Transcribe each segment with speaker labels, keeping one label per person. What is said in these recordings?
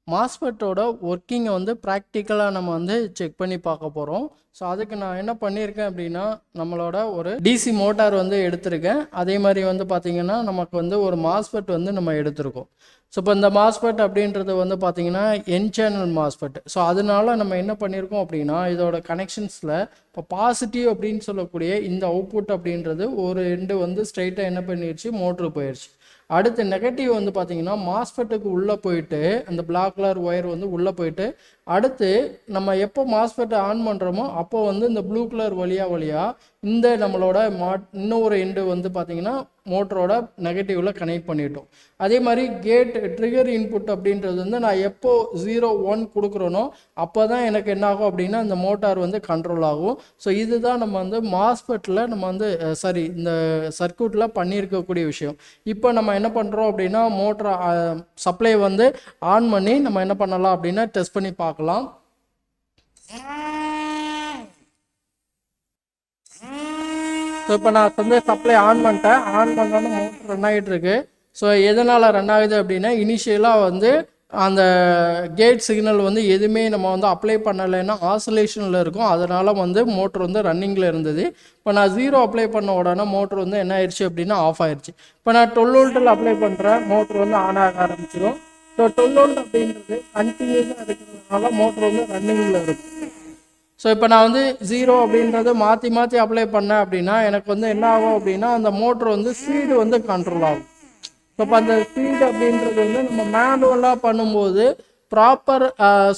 Speaker 1: மாஸ்ஃபெட்டோட ஒர்க்கிங்கை வந்து ப்ராக்டிக்கலாக நம்ம வந்து செக் பண்ணி பார்க்க போகிறோம். ஸோ அதுக்கு நான் என்ன பண்ணியிருக்கேன் அப்படின்னா, நம்மளோட ஒரு டிசி மோட்டார் வந்து எடுத்திருக்கேன். அதே மாதிரி வந்து பார்த்திங்கன்னா நமக்கு வந்து ஒரு மாஸ்ஃபெட் வந்து நம்ம எடுத்திருக்கோம். ஸோ இப்போ இந்த மாஸ்ஃபெட் அப்படின்றது வந்து பார்த்திங்கன்னா என் சேனல் மாஸ்ஃபெட். ஸோ அதனால நம்ம என்ன பண்ணியிருக்கோம் அப்படின்னா, இதோட கனெக்ஷன்ஸில் இப்போ பாசிட்டிவ் அப்படின்னு சொல்லக்கூடிய இந்த அவுட்புட் அப்படின்றது ஒரு எண்டு வந்து ஸ்ட்ரைட்டாக என்ன பண்ணிடுச்சு, மோட்ரு போயிடுச்சு. அடுத்து நெகட்டிவ் வந்து பார்த்தீங்கன்னா மாஸ்ஃபெட்டுக்கு உள்ளே போயிட்டு அந்த பிளாக் கலர் ஒயர் வந்து உள்ளே போயிட்டு அடுத்து நம்ம எப்போ மாஸ்ஃபெட்டை ஆன் பண்ணுறோமோ அப்போ வந்து இந்த ப்ளூ கலர் வழியாக இந்த நம்மளோட இன்னொரு எண்டு வந்து பார்த்திங்கன்னா மோட்டரோட நெகட்டிவில் கனெக்ட் பண்ணிட்டோம். அதே மாதிரி கேட் ட்ரிகர் இன்புட் அப்படின்றது வந்து நான் எப்போ 0-1 கொடுக்குறேனோ அப்போ தான் எனக்கு என்ன ஆகும் அப்படின்னா இந்த மோட்டார் வந்து கண்ட்ரோல் ஆகும். ஸோ இதுதான் நம்ம வந்து மாஸ்ஃபெட்டில் நம்ம வந்து இந்த சர்க்யூட்டில் பண்ணியிருக்கக்கூடிய விஷயம். இப்போ நம்ம என்ன பண்ணுறோம் அப்படின்னா மோட்டரை சப்ளை வந்து ஆன் பண்ணி நம்ம என்ன பண்ணலாம் அப்படின்னா டெஸ்ட் பண்ணி பார்க்கலாம். ஸோ இப்போ நான் வந்து சப்ளை ஆன் பண்ணிட்டேன். ஆன் பண்ணோன்னு மோட்டர் ரன் ஆகிட்டு இருக்கு. ஸோ எதனால் ரன் ஆகுது அப்படின்னா இனிஷியலாக வந்து அந்த கேட் சிக்னல் வந்து எதுவுமே நம்ம வந்து அப்ளை பண்ணலைன்னா ஆசோலேஷனில் இருக்கும். அதனால் வந்து மோட்ரு வந்து ரன்னிங்கில் இருந்தது. இப்போ நான் 0 அப்ளை பண்ண உடனே மோட்ரு வந்து என்ன ஆயிடுச்சு அப்படின்னா ஆஃப் ஆயிடுச்சு. இப்போ நான் 12 வோல்ட்டில் அப்ளை பண்ணுறேன், மோட்ரு வந்து ஆன் ஆக ஆரம்பிச்சிடும். ஸோ 12 வோல்ட் அப்படின்றது கண்டினியூஸாக இருக்கிறதுனால மோட்ரு வந்து ரன்னிங்கில் இருக்கும். ஸோ இப்போ நான் வந்து 0 அப்படின்றத மாற்றி அப்ளை பண்ணேன் அப்படின்னா எனக்கு வந்து என்ன ஆகும் அப்படின்னா அந்த மோட்ரு வந்து ஸ்பீடு வந்து கண்ட்ரோல் ஆகும். ஸோ இப்போ அந்த ஸ்பீடு அப்படின்றது வந்து நம்ம மேனுவலாக பண்ணும்போது ப்ராப்பர்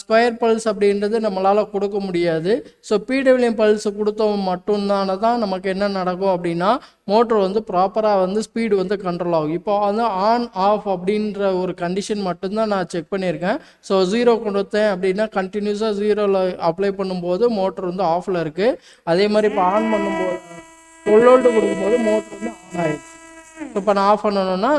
Speaker 1: ஸ்கொயர் பல்ஸ் அப்படின்றது நம்மளால் கொடுக்க முடியாது. ஸோ பிடபிள்யூஎம் பல்ஸ் கொடுத்தோம் மட்டும்தான தான் நமக்கு என்ன நடக்கும் அப்படின்னா மோட்ரு வந்து ப்ராப்பராக வந்து ஸ்பீடு வந்து கண்ட்ரோல் ஆகும். இப்போ வந்து ஆன் ஆஃப் அப்படின்ற ஒரு கண்டிஷன் மட்டும்தான் நான் செக் பண்ணியிருக்கேன். ஸோ 0 கொடுத்தேன் அப்படின்னா கண்டினியூஸாக 0ல் அப்ளை பண்ணும்போது மோட்ரு வந்து ஆஃபில் இருக்குது. அதே மாதிரி இப்போ ஆன் பண்ணும்போது 12 வோல்ட் கொடுக்கும்போது மோட்ரு வந்து ஆன் ஆகிடுச்சு. ஸோ இப்போ நான் ஆஃப் பண்ணணும்னா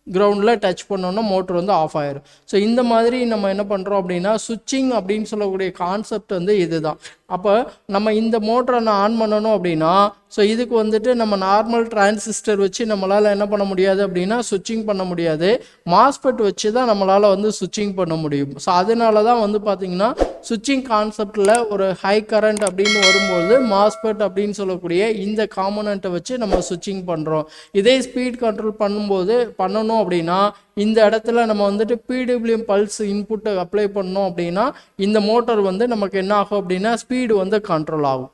Speaker 1: கிரவுண்டில் டச் பண்ணோன்னா மோட்ரு வந்து ஆஃப் ஆயிரும். ஸோ இந்த மாதிரி நம்ம என்ன பண்ணுறோம் அப்படின்னா சுவிட்சிங் அப்படின்னு சொல்லக்கூடிய கான்செப்ட் வந்து இதுதான். அப்போ நம்ம இந்த மோட்டரை நான் ஆன் பண்ணணும் அப்படின்னா ஸோ இதுக்கு வந்துட்டு நம்ம நார்மல் டிரான்சிஸ்டர் வச்சு நம்மளால் என்ன பண்ண முடியாது அப்படின்னா சுவிட்சிங் பண்ண முடியாது. மாஸ்ஃபெட் வச்சு தான் நம்மளால் வந்து சுவிட்சிங் பண்ண முடியும். ஸோ அதனால தான் வந்து பார்த்திங்கன்னா சுவிட்சிங் கான்செப்டில் ஒரு ஹை கரண்ட் அப்படின்னு வரும்போது மாஸ்ஃபெட் அப்படின்னு சொல்லக்கூடிய இந்த காம்போனண்ட்டை வச்சு நம்ம சுவிட்சிங் பண்ணுறோம். இதே ஸ்பீட் கண்ட்ரோல் பண்ணணும் அப்படின்னா இந்த இடத்துல நம்ம வந்துட்டு பிடபிள்யூஎம் பல்ஸ் இன்புட்டை அப்ளை பண்ணோம் அப்படின்னா இந்த மோட்டர் வந்து நமக்கு என்ன ஆகும் அப்படின்னா ஸ்பீடு வந்து கண்ட்ரோல் ஆகும்.